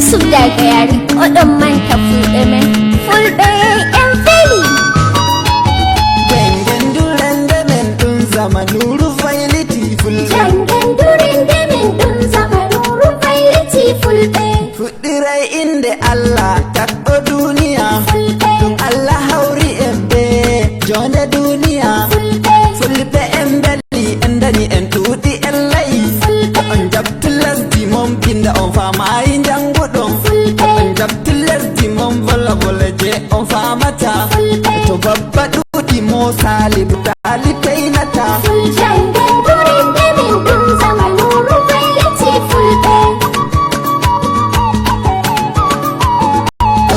Yusuf daga yari odon manta fulɓe men fulɓe en feli. Jangen durende men ɗum zamanu rufailiti fulɓe. Jangen durende men ɗum zamanu rufailiti fulɓe. Fuɗɗiray inde Allah takɗo duniya. Fulɓe ɗum Allah hawri en ɓe jonde duniya. Fulɓe en belli en dani en ɗuuɗi en layi. On jabtu lesdi mon binda on famayi janguɗon. On jabtu lesdi mon bolla bolla je on famata. To babba ɗuuɗi mo sali butali peynata. Jangen durende men ɗum zamanu rufailiti fulɓe.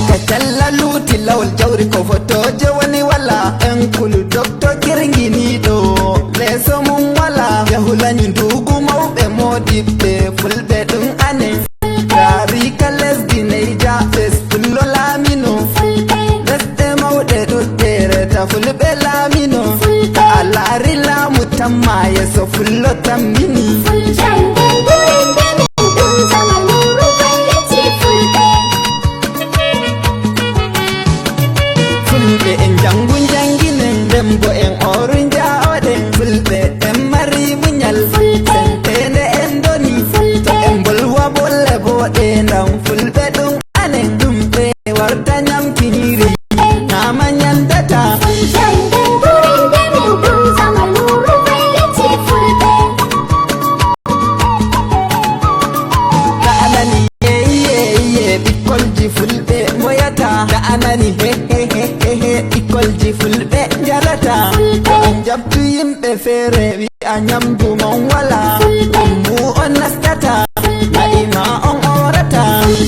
Ka talla luuti lawol jawri ko fotoje woni wala. En kulu dokto kirnginiɗo leeso mum wala. Yahulañi ndugu mawɓe modiɓɓe fulɓe ɗum anen. Tarika lesdi Naija festullo laamino. Lesɗe mawɗe ɗuɗɗe reta fulɓe laamino. A laari laamu tamma yeso fullo tammini. Jangen durende men ɗum zamanu rufailiti fulɓe. Fulɓe en jangu janginen nden bo en oru jaoɗen. Fulɓe en mari muñal sentende en doni. To en bolwa bolle boɗe ndam fulɓe ɗum anen. Ɗum ɓe warta nyamtiniri nama nyandata. Jangen durende men ɗum zamanu rufailiti fulɓe. Da anani yeye ɓikkolji fulɓe moyata. Da anani he ɓikkolji fulɓe jarata. On jabtu yimɓe feere wi'a nyamdu mon wala. Mu on nastata naima on orata.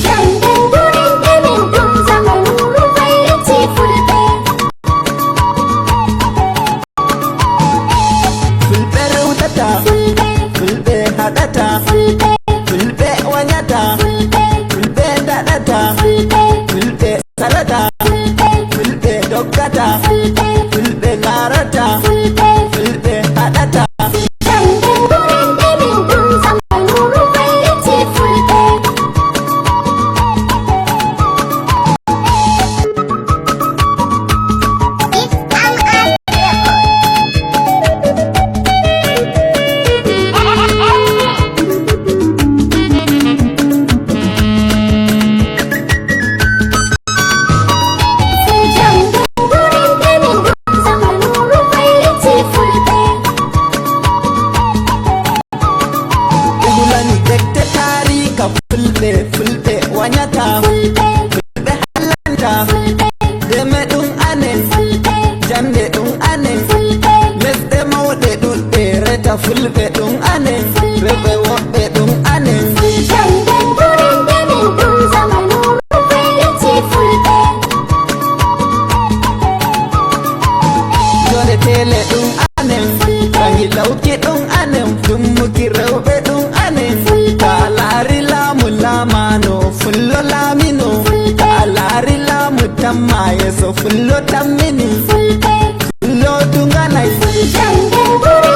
Jangen durende men ɗum zamanu rufailiti fulɓe. Fulɓe rewtata, fulɓe haɗata, fulɓe wanyata, fulɓe daɗata, fulɓe salata, fulɓe doggata, fulɓe larata, fulɓe haɗata. Jangen durende men ɗum zamanu rufailiti fulɓe. Fulɓe wanyata, fulɓe hallanta, deme ɗum anen, jande ɗum anen. Lesɗe mawɗe ɗuɗɗe reta fulɓe ɗum anen, rewɓe woɓɓe ɗum anen. Jangen durende men ɗum zamanu rufailiti fulɓe. Jode tele ɗum anen, rangi lawki ɗum anen, dummuki rewɓe ɗum anen. Ta laari laamu laamano fullo laamino. Ta laari laamu tamma yeso fullo tammini. Fullo dunganay. Jangen durende